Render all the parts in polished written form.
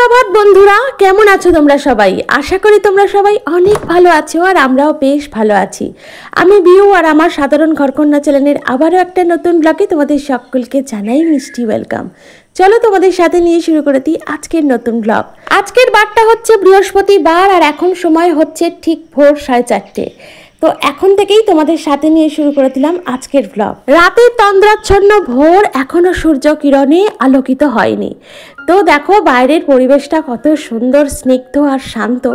সুপ্রভাত বন্ধুরা, কেমন আছো তোমরা সবাই? আশা করি তোমরা সবাই অনেক ভালো আছো আর আমরাও বেশ ভালো আছি। আমি বিউ আর আমার সাধারণ ঘরকন্যা চ্যানেলের আবারও একটা নতুন ব্লগে তোমাদের সকলকে জানাই মিষ্টি ওয়েলকাম। চলো তোমাদের সাথে নিয়ে শুরু করে দিই আজকের নতুন ব্লগ। আজকের বারটা হচ্ছে বৃহস্পতিবার আর এখন সময় হচ্ছে ঠিক ভোর 4:30। তো এখন থেকেই তোমাদের সাথে নিয়ে শুরু করে দিলাম আজকের ব্লগ। রাতের তন্দ্রাচ্ছন্ন ভোর এখনো সূর্য কিরণে আলোকিত হয়নি। তো দেখো বাইরের পরিবেশটা কত সুন্দর, স্নিগ্ধ আর শান্ত।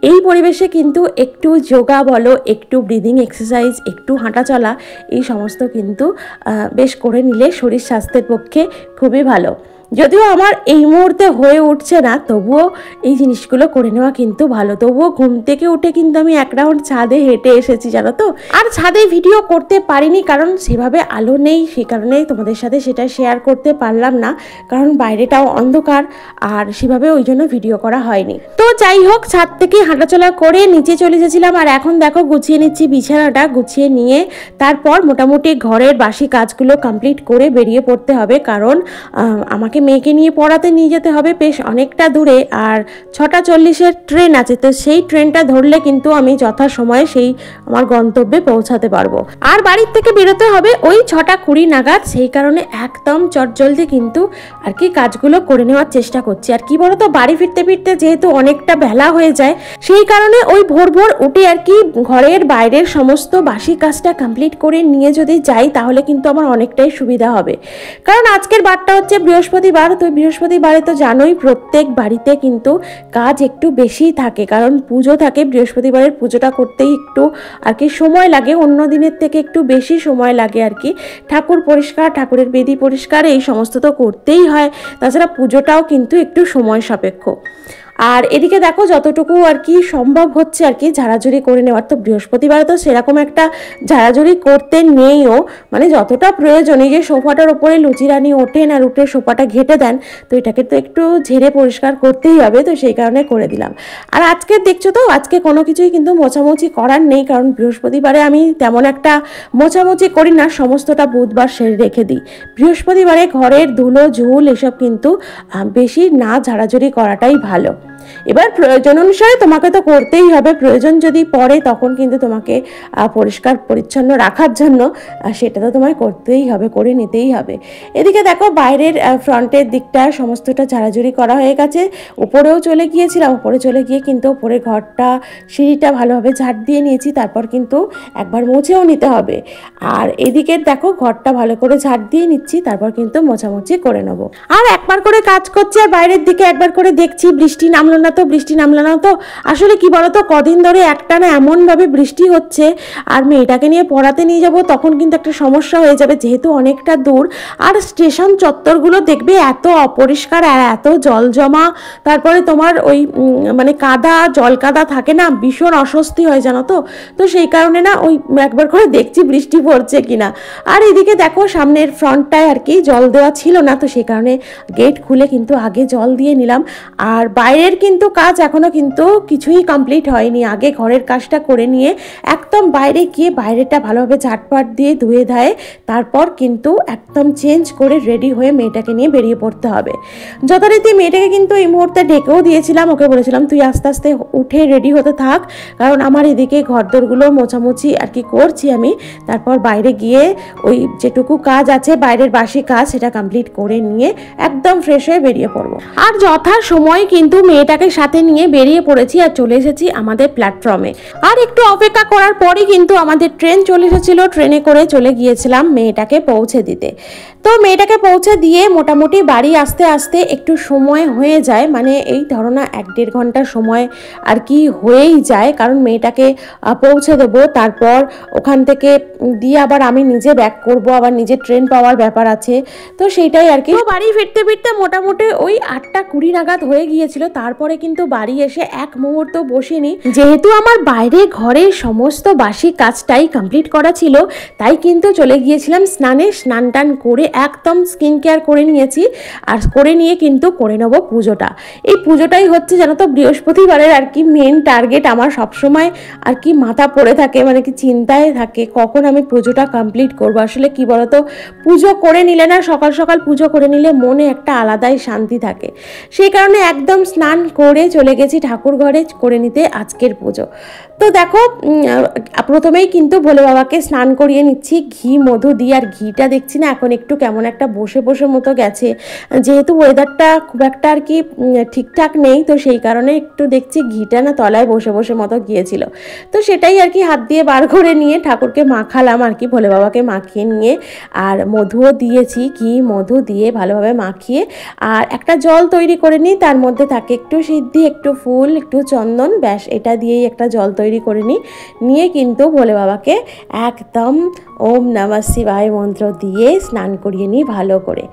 এই পরিবেশে কিন্তু একটু যোগা বলো, একটু ব্রিদিং এক্সারসাইজ, একটু হাঁটা চলা, এই সমস্ত কিন্তু বেশ করে নিলে শরীর স্বাস্থ্যের পক্ষে খুবই ভালো। যদিও আমার এই মুহূর্তে হয়ে উঠছে না, তবুও এই জিনিসগুলো করে নেওয়া কিন্তু ভালো। তবুও ঘুম থেকে উঠে কিন্তু আমি এক রাউন্ড ছাদে হেঁটে এসেছি, জানো তো। আর ছাদে ভিডিও করতে পারিনি কারণ সেভাবে আলো নেই, সেই কারণেই তোমাদের সাথে সেটা শেয়ার করতে পারলাম না, কারণ বাইরেটাও অন্ধকার আর সেভাবে ওই জন্য ভিডিও করা হয়নি। তো যাই হোক, ছাদ থেকে হাঁটাচলা করে নিচে চলে এসেছিলাম আর এখন দেখো গুছিয়ে নিচ্ছি বিছানাটা। গুছিয়ে নিয়ে তারপর মোটামুটি ঘরের বাসি কাজগুলো কমপ্লিট করে বেরিয়ে পড়তে হবে, কারণ আমাকে মেয়েকে নিয়ে পড়াতে নিয়ে যেতে হবে বেশ অনেকটা দূরে, আর 6:40-এর ট্রেন আছে। তো সেই ট্রেনটা ধরলে কিন্তু আমি যথাসময়ে সেই আমার গন্তব্যে পৌঁছাতে পারবো। আর বাড়ির থেকে বেরোতে হবে ওই 6:20 নাগাদ। সেই কারণে একদম চটজলদি কিন্তু আর কি কাজগুলো করে নেওয়ার চেষ্টা করছি। আর কি বলতো, বাড়ি ফিরতে ফিরতে যেহেতু অনেকটা বেলা হয়ে যায়, সেই কারণে ওই ভোর ভোর উঠে আর কি ঘরের বাইরের সমস্ত বাসি কাজটা কমপ্লিট করে নিয়ে যদি যাই তাহলে কিন্তু আমার অনেকটাই সুবিধা হবে। কারণ আজকের বারটা হচ্ছে বৃহস্পতিবার। তো বৃহস্পতিবারে তো জানোই প্রত্যেক বাড়িতে কিন্তু কাজ একটু বেশি থাকে, কারণ পুজো থাকে। বৃহস্পতিবারের পুজোটা করতেই একটু আর কি সময় লাগে, অন্য দিনের থেকে একটু বেশি সময় লাগে আর কি। ঠাকুর পরিষ্কার, ঠাকুরের বেদি পরিষ্কার, এই সমস্ত তো করতেই হয়। তাছাড়া পুজোটাও কিন্তু একটু সময় সাপেক্ষ। আর এদিকে দেখো যতটুকু আর কি সম্ভব হচ্ছে আর কি ঝাড়াঝুড়ি করে নেওয়ার। তো বৃহস্পতিবারে তো সেরকম একটা ঝাড়াঝুড়ি করতে নেইও, মানে যতটা প্রয়োজন। এই যে সোফাটার ওপরে লুচিরানি ওঠেন আর উঠে সোফাটা ঘেটে দেন, তো এটাকে তো একটু ঝেড়ে পরিষ্কার করতেই হবে, তো সেই কারণে করে দিলাম। আর আজকে দেখছো তো, আজকে কোনো কিছুই কিন্তু মোছামুছি করার নেই, কারণ বৃহস্পতিবারে আমি তেমন একটা মোছামুছি করি না, সমস্তটা বুধবার সেরে রেখে দিই। বৃহস্পতিবারে ঘরের ধুলো ঝুল এসব কিন্তু বেশি না ঝাড়াঝুড়ি করাটাই ভালো। এবার প্রয়োজন অনুসারে তোমাকে তো করতেই হবে, প্রয়োজন যদি পড়ে তখন কিন্তু তোমাকে পরিষ্কার পরিচ্ছন্ন রাখার জন্য সেটা তো তোমায় করতেই হবে, করে নিতেই হবে। এদিকে দেখো বাইরের ফ্রন্টের দিকটা সমস্তটা ঝাড়াঝুড়ি করা হয়ে গেছে। উপরেও চলে গিয়েছিলাম, উপরে চলে গিয়ে কিন্তু উপরে ঘরটা, সিঁড়িটা ভালোভাবে ঝাড় দিয়ে নিয়েছি, তারপর কিন্তু একবার মুছেও নিতে হবে। আর এদিকে দেখো ঘরটা ভালো করে ঝাড় দিয়ে নিচ্ছি, তারপর কিন্তু মোছামুছি করে নেবো। আর একবার করে কাজ করছি আর বাইরের দিকে একবার করে দেখছি বৃষ্টি নামলো না তো, বৃষ্টি নামলো না তো। আসলে কি বলতো, কদিন ধরে একটানা এমনভাবে বৃষ্টি হচ্ছে, আর মেয়েটাকে নিয়ে পড়াতে নিয়ে যাব তখন কিন্তু একটা সমস্যা হয়ে যাবে, যেহেতু অনেকটা দূর। আর স্টেশন চত্বরগুলো দেখবে এত অপরিষ্কার আর এত জল জমা, তারপরে তোমার ওই মানে কাদা, জল কাদা থাকে না, ভীষণ অস্বস্তি হয় জানো তো। তো সেই কারণে না ওই একবার করে দেখছি বৃষ্টি পড়ছে কিনা। আর এদিকে দেখো সামনের ফ্রন্টটায় আর কি জল দেওয়া ছিল না, তো সেই কারণে গেট খুলে কিন্তু আগে জল দিয়ে নিলাম। আর বাইরের কিন্তু কাজ এখনো কিন্তু কিছুই কমপ্লিট হয়নি। আগে ঘরের কাজটা করে নিয়ে একদম বাইরে গিয়ে বাইরেটা ভালোভাবে ঝাটপাট দিয়ে ধুয়ে ধায়ে তারপর কিন্তু একদম চেঞ্জ করে রেডি হয়ে মেয়েটাকে নিয়ে বেরিয়ে পড়তে হবে। যথারীতি মেয়েটাকে কিন্তু এই মুহূর্তে ডেকেও দিয়েছিলাম, ওকে বলেছিলাম তুই আস্তে আস্তে উঠে রেডি হতে থাক, কারণ আমার এদিকে ঘরদোরগুলো মোছামুছি আর কি করছি আমি। তারপর বাইরে গিয়ে ওই যেটুকু কাজ আছে বাইরের বাসি কাজ সেটা কমপ্লিট করে নিয়ে একদম ফ্রেশ হয়ে বেরিয়ে পড়বো। আর যথা সময় কিন্তু মেয়েটাকে সাথে নিয়ে বেরিয়ে পড়েছি আর চলে এসেছি আমাদের প্ল্যাটফর্মে। আর একটু অপেক্ষা করার পরই কিন্তু আমাদের ট্রেন চলে এসেছিল, ট্রেনে করে চলে গিয়েছিলাম মেয়েটাকে পৌঁছে দিতে। তো মেয়েটাকে পৌঁছে দিয়ে মোটামুটি বাড়ি আসতে আসতে একটু সময় হয়ে যায়, মানে এই ধরো না 1-1.5 ঘন্টা সময় আর কি হয়েই যায়, কারণ মেয়েটাকে পৌঁছে দেবো, তারপর ওখান থেকে দিয়ে আবার আমি নিজে ব্যাক করব, আবার নিজে ট্রেন পাওয়ার ব্যাপার আছে। তো সেইটাই আর কি। বাড়ি ফিরতে ফিরতে মোটামুটি ওই 8:20 নাগাদ হয়ে গিয়েছিল। তারপরে কিন্তু বাড়ি এসে এক মুহূর্ত বসিনি, যেহেতু আমার বাইরে ঘরে সমস্ত বাসি কাজটাই কমপ্লিট করা ছিল, তাই কিন্তু চলে গিয়েছিলাম স্নানে। স্নান টান করে একদম স্কিন কেয়ার করে নিয়েছি, আর করে নিয়ে কিন্তু করে নেবো পুজোটা। এই পুজোটাই হচ্ছে জানো তো বৃহস্পতিবারের আর কি মেন টার্গেট। আমার সবসময় আর কি মাথা পড়ে থাকে, মানে কি চিন্তায় থাকে কখন আমি পুজোটা কমপ্লিট করবো। আসলে কি বলতো, পুজো করে নিলে না, সকাল সকাল পুজো করে নিলে মনে একটা আলাদাই শান্তি থাকে। সেই কারণে একদম স্নান করে চলে গেছি ঠাকুর ঘরে করে নিতে আজকের পুজো। তো দেখো প্রথমেই কিন্তু ভোলে বাবাকে স্নান করিয়ে নিচ্ছি ঘি মধু দিয়ে। আর ঘিটা দেখছি না এখন একটু কেমন একটা বসে বসে মতো গেছে, যেহেতু ওয়েদারটা খুব একটা আর কি ঠিকঠাক নেই, তো সেই কারণে একটু দেখছি ঘিটা না তলায় বসে বসে মতো গিয়েছিল। তো সেটাই আর কি হাত দিয়ে বার করে নিয়ে ঠাকুরকে মাখালাম আর কি, ভোলে বাবাকে মাখিয়ে নিয়ে। আর মধুও দিয়েছি, ঘি মধু দিয়ে ভালোভাবে মাখিয়ে আর একটা জল তৈরি করে নিই। তার মধ্যে থাকে একটু সিদ্ধি, একটু ফুল, একটু চন্দন, ব্যাস এটা দিয়েই একটা জল তৈরি করে নিই। নিয়ে কিন্তু ভোলে বাবাকে একদম ওম নমঃ শিবায় মন্ত্র দিয়ে স্নান করিয়ে নিই ভালো করে।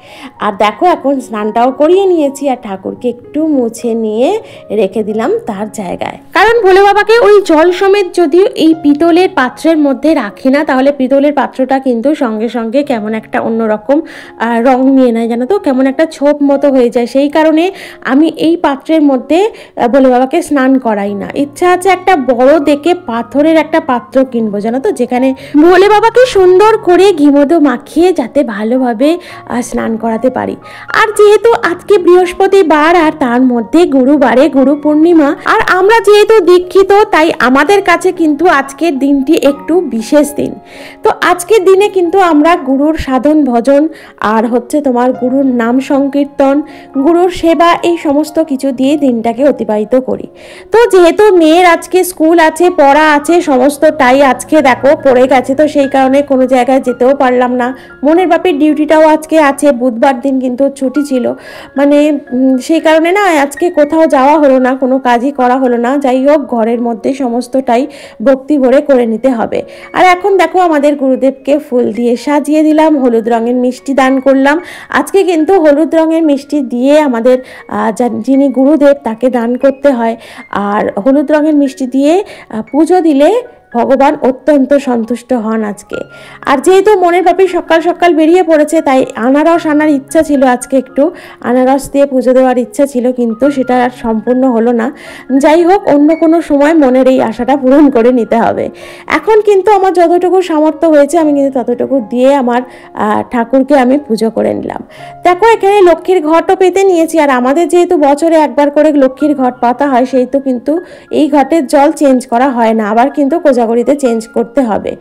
আর দেখো এখন স্নানটাও করিয়ে নিয়েছি আর ঠাকুরকে একটু মুছে নিয়ে রেখে দিলাম তার জায়গায়। কারণ ভোলে বাবাকে ওই জল সমেত যদিও এই পিতলের পাত্রের মধ্যে রাখি না, তাহলে পিতলের পাত্রটা কিন্তু সঙ্গে সঙ্গে কেমন একটা অন্যরকম রং নিয়ে নেয় জানো তো, কেমন একটা ছোপ মতো হয়ে যায়। সেই কারণে আমি এই পাত্রের মধ্যে ভোলে বাবাকে স্নান করাই না। ইচ্ছা আছে একটা বড় দেখে পাথরের একটা পাত্র কিনবো জানো তো, যেখানে ভোলে বাবাকে সুন্দর করে ঘিমধু মাখিয়ে যাতে ভালোভাবে স্নান করাতে পারি। আর যেহেতু আজকে বৃহস্পতিবার আর তার মধ্যে গুরুবারে গুরু পূর্ণিমা, আর আমরা যেহেতু দীক্ষিত তাই আমাদের কাছে কিন্তু আজকের দিনটি একটু বিশেষ দিন। তো আজকের দিনে কিন্তু আমরা গুরুর সাধন ভজন আর হচ্ছে তোমার গুরুর নাম সংকীর্তন, গুরুর সেবা, এই সমস্ত কিছু দিয়ে দিনটাকে অতিবাহিত করি। তো যেহেতু মেয়ের আজকে স্কুল আছে, পড়া আছে, সমস্তটাই আজকে দেখো পড়ে গেছে, তো সেই কারণে কোনো জায়গায় যেতেও পারলাম না। মনের বাপের ডিউটিটাও আজকে আছে, বুধবার দিন কিন্তু ছুটি ছিল, মানে সেই কারণে না আজকে কোথাও যাওয়া হলো না, কোনো কাজই করা হলো না। যাই হোক ঘরের মধ্যে সমস্তটাই ভক্তি ভরে করে নিতে হবে। আর এখন দেখো আমাদের গুরুদেবকে ফুল দিয়ে সাজিয়ে দিলাম, হলুদ রঙের মিষ্টি দান করলাম। আজকে কিন্তু হলুদ রঙের মিষ্টি দিয়ে আমাদের যিনি গুরুদেব তাকে দান করতে হয়। আর হলুদ রঙের মিষ্টি দিয়ে পুজো দিলে ভগবান অত্যন্ত সন্তুষ্ট হন আজকে। আর যেহেতু মনের বাপি সকাল সকাল বেরিয়ে পড়েছে, তাই আনারস আনার ইচ্ছা ছিল, আজকে একটু আনারস দিয়ে পুজো দেওয়ার ইচ্ছা ছিল, কিন্তু সেটা আর সম্পূর্ণ হলো না। যাই হোক অন্য কোনো সময় মনের এই আশাটা পূরণ করে নিতে হবে। এখন কিন্তু আমার যতটুকু সামর্থ্য হয়েছে আমি কিন্তু ততটুকু দিয়ে আমার ঠাকুরকে আমি পুজো করে নিলাম। দেখো এখানে লক্ষ্মীর ঘটও পেতে নিয়েছি। আর আমাদের যেহেতু বছরে একবার করে লক্ষ্মীর ঘট পাতা হয়, সেই তো কিন্তু এই ঘটের জল চেঞ্জ করা হয় না, আবার কিন্তু কোজাগরিতে চেঞ্জ করতে হবে।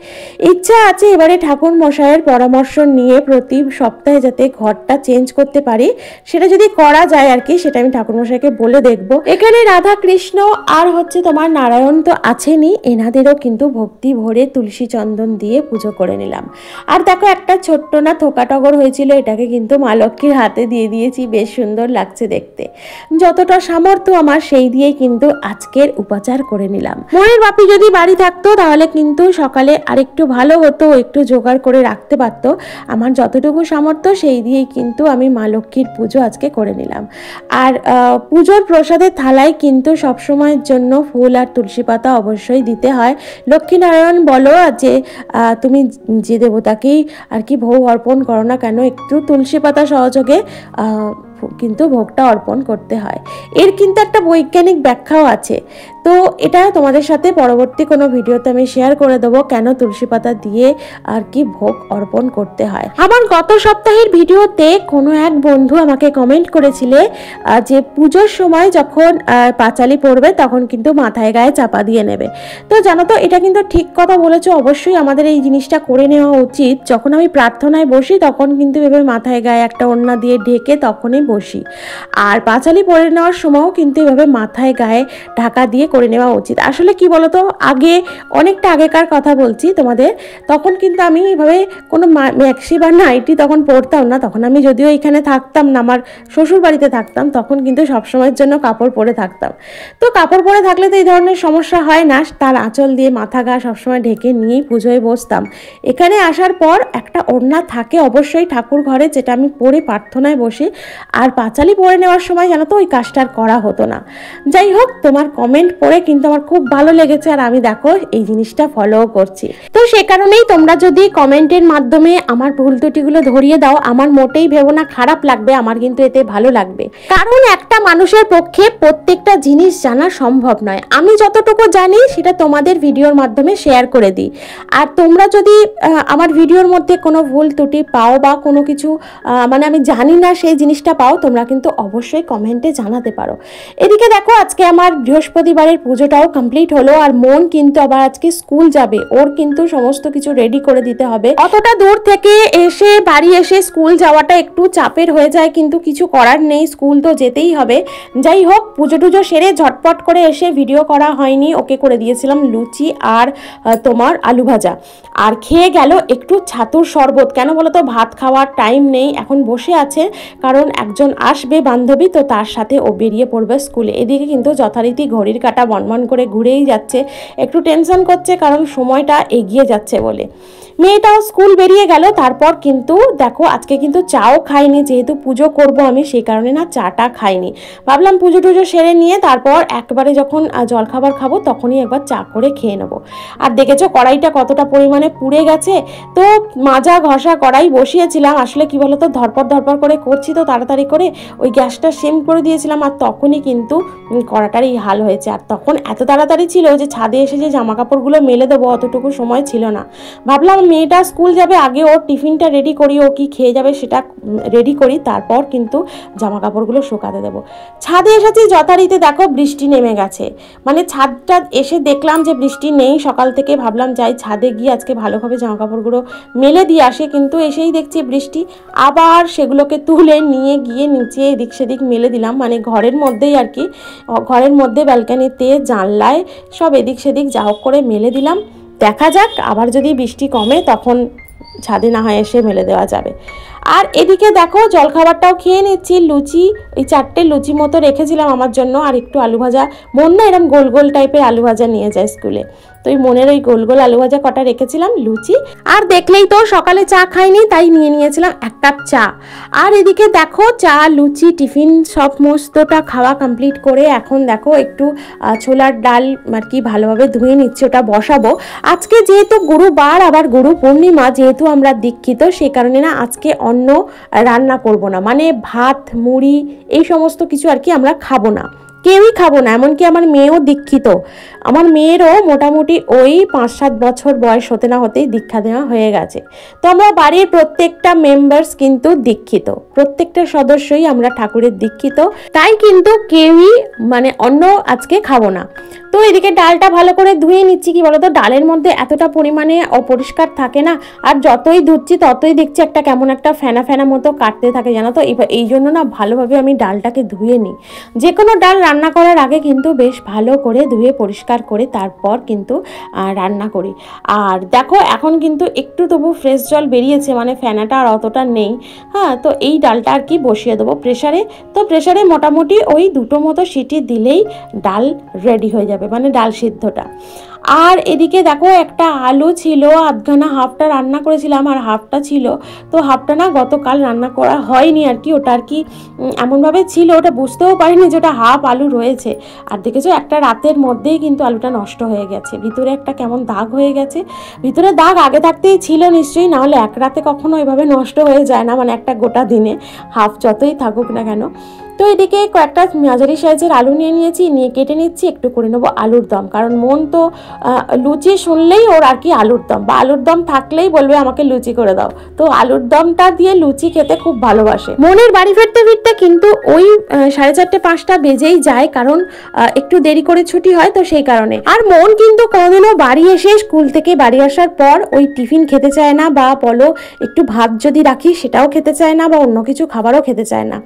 ইচ্ছা আছে এবারে ঠাকুর মশাইয়ের পরামর্শ নিয়ে প্রতি সপ্তাহে যাতে ঘরটা চেঞ্জ করতে পারি, সেটা যদি করা যায় আর কি, সেটা আমি ঠাকুর মশাইকে বলে দেখব। এখানে রাধা কৃষ্ণ আর হচ্ছে তোমার নারায়ণ তো আছেনই, এনাদেরও কিন্তু ভক্তি ভরে তুলসী চন্দন দিয়ে পুজো করে নিলাম। আর দেখো একটা ছোট্ট না থোকা টগর হয়েছিল, এটাকে কিন্তু মা লক্ষ্মীর হাতে দিয়ে দিয়েছি, বেশ সুন্দর লাগছে দেখতে। যতটা সামর্থ্য আমার সেই দিয়েই কিন্তু আজকের উপাচার করে নিলাম। মনের বাপি যদি বাড়ি থাকতো তাহলে কিন্তু সকালে আরেকটু ভালো হতো, একটু জোগাড় করে রাখতে পারতো। আমার যতটুকু সামর্থ্য সেই দিয়েই কিন্তু আমি মা লক্ষ্মীর পুজো আজকে করে নিলাম। আর পুজোর প্রসাদের থালায় কিন্তু সবসময়ের জন্য ফুল আর তুলসী পাতা অবশ্যই দিতে হয়। লক্ষ্মীনারায়ণ বলো যে তুমি যে দেবতাকেই আর কি ভোগ অর্পণ করো না কেন, একটু তুলসী পাতা সহযোগে কিন্তু ভোগটা অর্পণ করতে হয়। এর কিন্তু একটা বৈজ্ঞানিক ব্যাখ্যাও আছে, তো এটা তোমাদের সাথে পরবর্তী কোনো ভিডিওতে আমি শেয়ার করে দেবো কেন তুলসী পাতা দিয়ে আর কি ভোগ অর্পণ করতে হয়। আমার গত সপ্তাহের ভিডিওতে কোনো এক বন্ধু আমাকে কমেন্ট করেছিলে যে পুজোর সময় যখন পাঁচালি পড়বে তখন কিন্তু মাথায় গায়ে চাপা দিয়ে নেবে। তো জানো তো এটা কিন্তু ঠিক কথা বলেছো, অবশ্যই আমাদের এই জিনিসটা করে নেওয়া উচিত। যখন আমি প্রার্থনায় বসি তখন কিন্তু এভাবে মাথায় গায়ে একটা ওড়না দিয়ে ঢেকে তখনই বসি। আর পাঁচালি পরে নেওয়ার সময়ও কিন্তু এভাবে মাথায় গায়ে ঢাকা দিয়ে করে নেওয়া উচিত। আসলে কি বলতো, আগে অনেকটা আগেকার কথা বলছি তোমাদের, তখন কিন্তু আমি এভাবে কোনো ম্যাক্সি বা নাইটি তখন পরতাম না। তখন আমি যদিও এখানে থাকতাম না, আমার শ্বশুর বাড়িতে থাকতাম, তখন কিন্তু সবসময়ের জন্য কাপড় পরে থাকতাম। তো কাপড় পরে থাকলে তো এই ধরনের সমস্যা হয় না, তার আঁচল দিয়ে মাথা গা সবসময় ঢেকে নিয়েই পুজোয় বসতাম। এখানে আসার পর একটা ওড়না থাকে অবশ্যই ঠাকুর ঘরে, যেটা আমি পরে প্রার্থনায় বসি। আর পাঁচালি পরে নেওয়ার সময় জানো তো ওই কাজটা আর করা হতো না। যাই হোক, তোমার কমেন্ট পড়ে কিন্তু আমার খুব ভালো লেগেছে, আর আমি দেখো এই জিনিসটা ফলো করছি। তো সে কারণেই তোমরা যদি কমেন্টের মাধ্যমে আমার ভুল ত্রুটিগুলো ধরিয়ে দাও, আমার মোটেই ভেবো না খারাপ লাগবে, আমার কিন্তু এতে ভালো লাগবে। কারণ একটা মানুষের পক্ষে প্রত্যেকটা জিনিস জানা সম্ভব নয়। আমি যতটুকু জানি সেটা তোমাদের ভিডিওর মাধ্যমে শেয়ার করে দিই। আর তোমরা যদি আমার ভিডিওর মধ্যে কোনো ভুল ত্রুটি পাও বা কোনো কিছু মানে আমি জানি না সেই জিনিসটা পাও, তোমরা কিন্তু অবশ্যই কমেন্টে জানাতে পারো। এদিকে দেখো আজকে আমার বৃহস্পতিবারের পুজোটাও কমপ্লিট হলো, আর মন কিন্তু আবার আজকে স্কুল যাবে, ওর কিন্তু সমস্ত কিছু রেডি করে দিতে হবে। অতটা দূর থেকে এসে বাড়ি এসে স্কুল যাওয়াটা একটু চাপের হয়ে যায়, কিন্তু কিছু করার নেই, স্কুল তো যেতেই হবে। যাই হোক, পুজো টুজো সেরে ঝটপট করে এসে ভিডিও করা হয়নি, ওকে করে দিয়েছিলাম লুচি আর তোমার আলু ভাজা, আর খেয়ে গেল একটু ছাতুর শরবত। কেন বলো তো, ভাত খাওয়ার টাইম নেই, এখন বসে আছে, কারণ একজন আসবে বান্ধবী, তো তার সাথে ও বেরিয়ে পড়বে স্কুলে। এদিকে কিন্তু যথারীতি ঘড়ির কাঁটা বনবন করে ঘুরেই যাচ্ছে, একটু টেনশন করছে কারণ সময়টা এগিয়ে যাচ্ছে বলে। মেয়েটাও স্কুল বেরিয়ে গেল। তারপর কিন্তু দেখো আজকে কিন্তু চাও খাইনি, যেহেতু পুজো করব আমি, সেই কারণে না চাটা খাইনি। ভাবলাম পুজো টুজো সেরে নিয়ে তারপর একবারে যখন জলখাবার খাবো তখনই একবার চা করে খেয়ে নেবো। আর দেখেছো কড়াইটা কতটা পরিমাণে পুড়ে গেছে। তো মাজা ঘষা কড়াই বসিয়েছিলাম, আসলে কি বলতো ধরপর করে করছি, তো তাড়াতাড়ি করে ওই গ্যাসটা সিম করে দিয়েছিলাম, আর তখনই কিন্তু কড়াটার এই হাল হয়েছে। আর তখন এত তাড়াতাড়ি ছিল যে ছাদে এসে যে জামা কাপড়গুলো মেলে দেবো অতটুকু সময় ছিল না। ভাবলাম মেয়েটা স্কুল যাবে, আগে ওর টিফিনটা রেডি করি, ও কি খেয়ে যাবে সেটা রেডি করি, তারপর কিন্তু জামা কাপড়গুলো শুকাতে দেবো। ছাদে এসেছি, যথারীতি দেখো বৃষ্টি নেমে গেছে। মানে ছাদটা এসে দেখলাম যে বৃষ্টি নেই সকাল থেকে, ভাবলাম যাই ছাদে গিয়ে আজকে ভালোভাবে জামা কাপড়গুলো মেলে দিয়ে আসে, কিন্তু এসেই দেখছি বৃষ্টি। আবার সেগুলোকে তুলে নিয়ে গিয়ে নিচে এদিক সেদিক মেলে দিলাম, মানে ঘরের মধ্যেই আর কি, ঘরের মধ্যে ব্যালকানিতে জানলায় সব এদিক সেদিক যা হোক করে মেলে দিলাম। দেখা যাক, আবার যদি বৃষ্টি কমে তখন ছাদে না হয় এসে মেলে দেওয়া যাবে। আর এদিকে দেখো জলখাবারটাও খেয়ে নিচ্ছি, লুচি ওই 4টে লুচি মতো রেখেছিলাম আমার জন্য, আর একটু আলু ভাজা। মন না এরকম গোল গোল টাইপের আলু ভাজা নিয়ে যায় স্কুলে, তো ওই মনের ওই গোল গোল আলু ভাজা কটা রেখেছিলাম, লুচি। আর দেখলেই তো সকালে চা খাইনি, তাই নিয়ে নিয়েছিলাম 1 কাপ চা। আর এদিকে দেখো চা লুচি টিফিন সমস্তটা খাওয়া কমপ্লিট করে এখন দেখো একটু ছোলার ডাল আর কি ভালোভাবে ধুয়ে নিচ্ছি, ওটা বসাবো। আজকে যেহেতু গুরুবার, আবার গুরু পূর্ণিমা, যেহেতু আমরা দীক্ষিত, সে কারণে না আজকে অন্য রান্না করব না, মানে ভাত মুড়ি এই সমস্ত কিছু আর কি আমরা খাবো না, কেউই খাবো না। এমনকি আমার মেয়েও দীক্ষিত, আমার মেয়েরও মোটামুটি ওই 5-7 বছর বয়স হতে না হতেই দীক্ষা দেওয়া হয়ে গেছে। তো আমরা বাড়ির প্রত্যেকটা মেম্বার্স কিন্তু দীক্ষিত, প্রত্যেকটা সদস্যই আমরা ঠাকুরের দীক্ষিত, তাই কিন্তু কেউই মানে অন্য আজকে খাবো না। তো এদিকে ডালটা ভালো করে ধুয়ে নিচ্ছি। কি বলতো, ডালের মধ্যে এতটা পরিমাণে অপরিষ্কার থাকে না, আর যতই ধুচ্ছি ততই দেখছি একটা কেমন একটা ফেনা ফেনা মতো কাটতে থাকে, জানো তো। এই জন্য না ভালোভাবে আমি ডালটাকে ধুয়ে নিই। যে কোনো ডাল রান্না করার আগে কিন্তু বেশ ভালো করে ধুয়ে পরিষ্কার করে তারপর কিন্তু রান্না করি। আর দেখো এখন কিন্তু একটু তবু ফ্রেশ জল বেরিয়েছে, মানে ফেনাটা আর অতটা নেই। হ্যাঁ, তো এই ডালটা আর কি বসিয়ে দেবো প্রেসারে। তো প্রেসারে মোটামুটি ওই 2টো মতো সিটি দিলেই ডাল রেডি হয়ে যাবে, মানে ডাল সিদ্ধটা। আর এদিকে দেখো একটা আলু ছিল, আধখানা, হাফটা রান্না করেছিলাম আর হাফটা ছিল। তো হাফটা না গতকাল রান্না করা হয়নি আর কি, ওটা আর কি এমনভাবে ছিল, ওটা বুঝতেও পারিনি যে ওটা হাফ আলু রয়েছে। আর দেখেছো একটা রাতের মধ্যেই কিন্তু আলুটা নষ্ট হয়ে গেছে, ভিতরে একটা কেমন দাগ হয়ে গেছে। ভিতরে দাগ আগে থাকতেই ছিল নিশ্চয়ই, নাহলে এক রাতে কখনো এভাবে নষ্ট হয়ে যায় না, মানে একটা গোটা দিনে হাফ যতই থাকুক না কেন। তো এদিকে কয়েকটা মাঝারি সাইজের আলু নিয়ে কেটে নিচ্ছি, একটু করে নেবো আলুর দম। কারণ মন তো লুচি শুনলেই ওর আর কি আলুর দম, বা আলুর দম থাকলেই বলবে আমাকে লুচি করে দাও। তো আলুর দমটা দিয়ে লুচি খেতে খুব ভালোবাসে। মনের বাড়ি ফিরতে কিন্তু ওই 4:30-5টা বেজেই যায়, কারণ একটু দেরি করে ছুটি হয়, তো সেই কারণে। আর মন কিন্তু কোনোদিনও বাড়ি এসে স্কুল থেকে বাড়ি আসার পর ওই টিফিন খেতে চায় না, বা বলো একটু ভাত যদি রাখি সেটাও খেতে চায় না, বা অন্য কিছু খাবারও খেতে চায় না।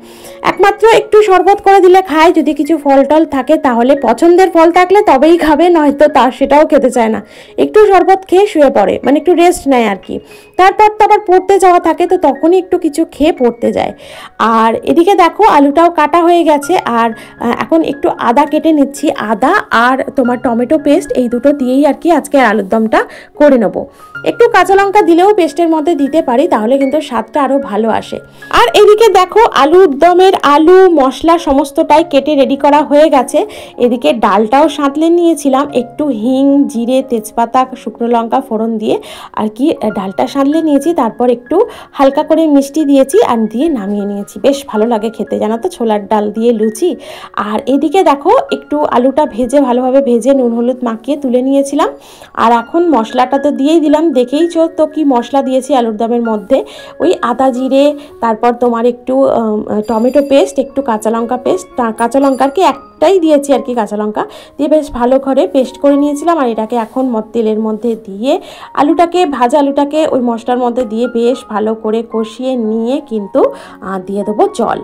একমাত্র একটু শরবত করে দিলে খায়, যদি কিছু ফল টল থাকে তাহলে, পছন্দের ফল থাকলে তবেই খাবে, নয়তো সেটাও খেতে চায় না। একটু শরবত খেয়ে শুয়ে পড়ে, মানে একটু রেস্ট নেয় আর কি। তো তারপর তো আবার পড়তে যাওয়া থাকে, তো তখনই একটু কিছু খেয়ে পড়তে যায়। আর এদিকে দেখো আলুটাও কাটা হয়ে গেছে, আর এখন একটু আদা কেটে নিচ্ছি। আদা আর তোমার টমেটো পেস্ট এই দুটো দিয়েই আর কি আজকে আলুর দমটা করে নেব। একটু কাঁচা লঙ্কা দিলেও পেস্টের মধ্যে দিতে পারি, তাহলে কিন্তু স্বাদটা আরও ভালো আসে। আর এদিকে দেখো আলুর দমের আলু মশলা সমস্তটাই কেটে রেডি করা হয়ে গেছে। এদিকে ডালটাও সাঁতলে নিয়েছিলাম, একটু হিং, জিরে, তেজপাতা, শুকনো লঙ্কা ফোড়ন দিয়ে আর কি ডালটা সাঁতলে নিয়েছি। তারপর একটু হালকা করে মিষ্টি দিয়েছি আর দিয়ে নামিয়ে নিয়েছি। বেশ ভালো লাগে খেতে, জানো তো, ছোলার ডাল দিয়ে লুচি। আর এদিকে দেখো একটু আলুটা ভেজে ভালোভাবে ভেজে নুন হলুদ মাখিয়ে তুলে নিয়েছিলাম। আর এখন মশলাটা তো দিয়েই দিলাম, দেখেইছো তো কি মশলা দিয়েছি আলুর দমের মধ্যে। ওই আদা জিরে, তারপর তোমার একটু টমেটো পেস্ট, একটু কাঁচা লঙ্কা পেস্ট, কাঁচা লঙ্কার কি একটাই দিয়েছি আর কি, কাঁচা লঙ্কা দিয়ে বেশ ভালো করে পেস্ট করে নিয়েছিলাম। আর এটাকে এখন তেলের মধ্যে দিয়ে ভাজা আলুটাকে ওই মশলার মধ্যে দিয়ে বেশ ভালো করে কষিয়ে নিয়ে কিন্তু দিয়ে দেবো জল।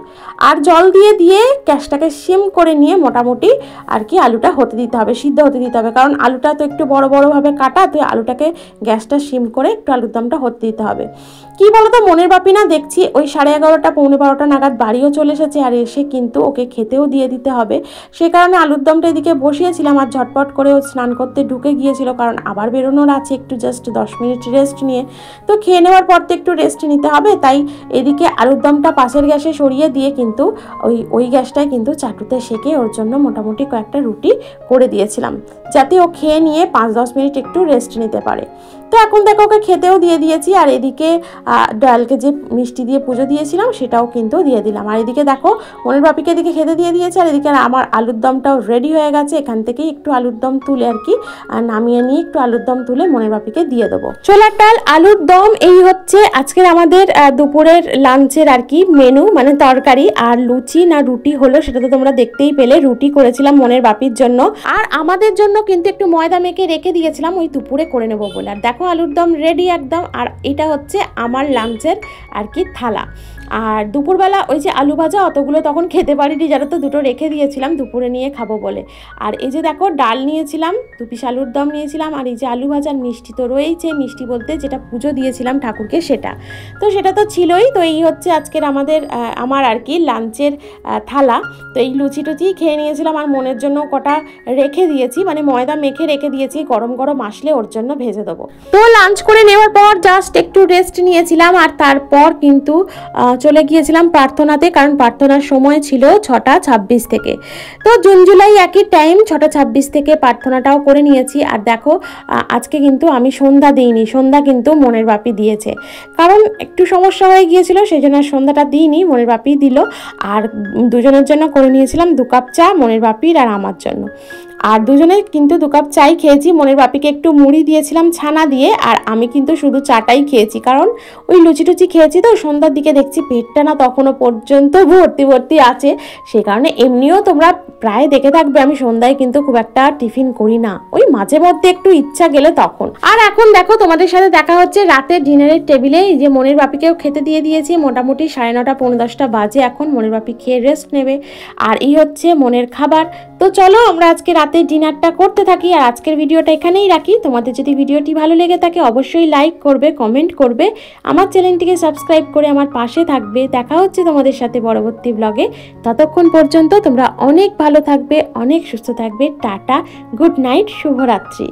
আর জল দিয়ে গ্যাসটাকে সিম করে নিয়ে মোটামুটি আর কি আলুটা হতে দিতে হবে, সিদ্ধ হতে দিতে হবে। কারণ আলুটা তো একটু বড় বড়ভাবে কাটা, তো আলুটাকে গ্যাসটা সিম করে একটু আলুর দমটা হতে দিতে হবে। কি বলতো, মনের বাপি না দেখছি ওই 11:30 পৌনে 12টা নাগাদ বাড়িও চলে এসেছে, আর এসে কিন্তু ওকে খেতেও দিয়ে দিতে হবে। সে কারণে আলুর দমটা এদিকে বসিয়েছিলাম, আর ঝটপট করে ও স্নান করতে ঢুকে গিয়েছিল, কারণ আবার বেরোনোর আছে, একটু জাস্ট 10 মিনিট রেস্ট নিয়ে। তো খেয়ে নেওয়ার পর তো একটু রেস্ট নিতে হবে, তাই এদিকে আলুর দমটা পাশের গ্যাসে সরিয়ে দিয়ে কিন্তু ওই গ্যাসটায় কিন্তু চাটুতে সেঁকে ওর জন্য মোটামুটি কয়েকটা রুটি করে দিয়েছিলাম, যাতে ও খেয়ে নিয়ে 5-10 মিনিট একটু রেস্ট নিতে পারে। তো এখন দেখো ওকে খেতেও দিয়ে দিয়েছি। আর এদিকে ডালকে যে মিষ্টি দিয়ে পুজো দিয়েছিলাম সেটাও কিন্তু দিয়ে দিলাম। আর এদিকে দেখো মনের বাপিকে এদিকে খেতে দিয়ে দিয়েছে, আর এদিকে আমার আলুর দমটাও রেডি হয়ে গেছে। এখান থেকেই একটু আলুর দম তুলে আর কি নামিয়ে নিয়ে একটু আলুর দম তুলে মনের বাপিকে দিয়ে দেবো। ছোলার ডাল আলুর দম এই হচ্ছে আজকের আমাদের দুপুরের লাঞ্চের আর কি মেনু, মানে তরকারি। আর লুচি না রুটি হলো সেটা তো তোমরা দেখতেই পেলে, রুটি করেছিলাম মনের বাপির জন্য, আর আমাদের জন্য কিন্তু একটু ময়দা মেখে রেখে দিয়েছিলাম ওই দুপুরে করে নেবো বলে। আর দেখো আলুর দম রেডি একদম। আর এটা হচ্ছে আমার লাঞ্চের আর কি থালা। আর দুপুরবেলা ওই যে আলু ভাজা অতগুলো তখন খেতে পারিনি, যারা তো দুটো রেখে দিয়েছিলাম দুপুরে নিয়ে খাবো বলে। আর এই যে দেখো ডাল নিয়েছিলাম, 2 পিস আলুর দম নিয়েছিলাম, আর এই যে আলু ভাজার মিষ্টি তো রয়েছে, মিষ্টি বলতে যেটা পুজো দিয়েছিলাম ঠাকুরকে সেটা তো ছিলই। তো এই হচ্ছে আজকের আমার আর কি লাঞ্চের থালা। তো এই লুচি টুচি খেয়ে নিয়েছিলাম, আর মনের জন্য কটা রেখে দিয়েছি, মানে ময়দা মেখে রেখে দিয়েছি, গরম গরম আসলে ওর জন্য ভেজে দেবো। তো লাঞ্চ করে নেওয়ার পর জাস্ট একটু রেস্ট নিয়েছিলাম, আর তারপর কিন্তু চলে গিয়েছিলাম প্রার্থনাতে, কারণ প্রার্থনার সময় ছিল 6:26 থেকে। তো জুন জুলাই একই টাইম 6:26 থেকে প্রার্থনাটাও করে নিয়েছি। আর দেখো আজকে কিন্তু আমি সন্ধ্যা দিইনি, সন্ধ্যা কিন্তু মনের বাপি দিয়েছে, কারণ একটু সমস্যা হয়ে গিয়েছিল, সেই জন্য সন্ধ্যাটা দিইনি, মনের বাপি দিল। আর দুজনের জন্য করে নিয়েছিলাম 2 কাপ চা, মনের বাপির আর আমার জন্য। আর দুজনে কিন্তু 2 কাপ চাই খেয়েছি। মনের বাপিকে একটু মুড়ি দিয়েছিলাম ছানা দিয়ে, আর আমি কিন্তু শুধু চাটাই খেয়েছি, কারণ ওই লুচি টুচি খেয়েছি তো সন্ধ্যার দিকে দেখছি পেটটা না তখনও পর্যন্ত ভর্তি ভর্তি আছে। সে কারণে এমনিও তোমরা প্রায় দেখে থাকবে আমি সন্ধ্যায় কিন্তু খুব একটা টিফিন করি না, ওই মাঝে মধ্যে একটু ইচ্ছা গেলে তখন। আর এখন দেখো তোমাদের সাথে দেখা হচ্ছে রাতের ডিনারের টেবিলে। এই যে মনের বাপিকেও খেতে দিয়ে দিয়েছি, মোটামুটি 9:30 পৌনে 10টা বাজে এখন। মনের বাপি খেয়ে রেস্ট নেবে, আর এই হচ্ছে মনের খাবার। তো চলো আমরা আজকে রাতের ডিনারটা করতে থাকি, আর আজকের ভিডিওটা এখানেই রাখি। তোমাদের যদি ভিডিওটি ভালো লেগে থাকে অবশ্যই লাইক করবে, কমেন্ট করবে, আমার চ্যানেলটিকে সাবস্ক্রাইব করে আমার পাশে থাকবে। দেখা হচ্ছে তোমাদের সাথে পরবর্তী ব্লগে। ততক্ষণ পর্যন্ত তোমরা অনেক ভালো থাকবে, অনেক সুস্থ থাকবে। টাটা, গুড নাইট, শুভরাত্রি।